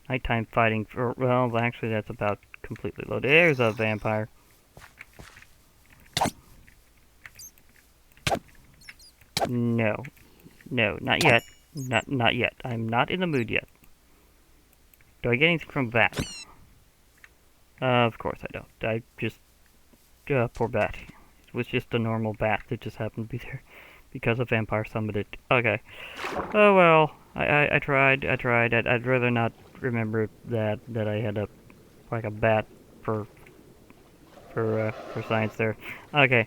nighttime fighting for. Well, actually, that's about completely loaded. There's a vampire. No, not yet. Not yet. I'm not in the mood yet. Do I get anything from that? Of course I don't. I just... poor bat. It was just a normal bat that just happened to be there because a vampire summoned it. Okay. Oh well. I tried. I'd rather not remember that I had a bat for science there. Okay.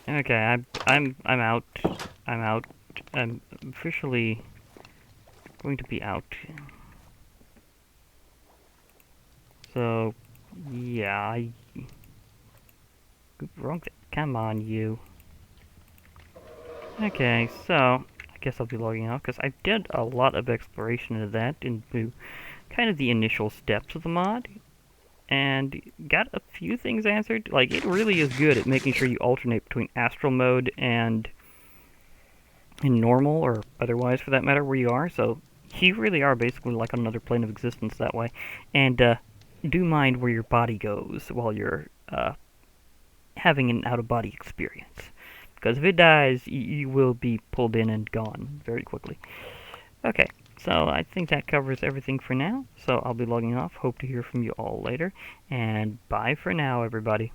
Okay. I'm out. I'm officially going to be out. So, yeah, wrong thing. Come on, you. Okay, so I guess I'll be logging out because I did a lot of exploration into that, into kind of the initial steps of the mod, and got a few things answered. Like, it really is good at making sure you alternate between astral mode and in normal, or otherwise for that matter, where you are. So you really are basically like on another plane of existence that way. And do mind where your body goes while you're having an out-of-body experience. Because if it dies, you will be pulled in and gone very quickly. Okay, so I think that covers everything for now. So I'll be logging off. Hope to hear from you all later. And bye for now, everybody.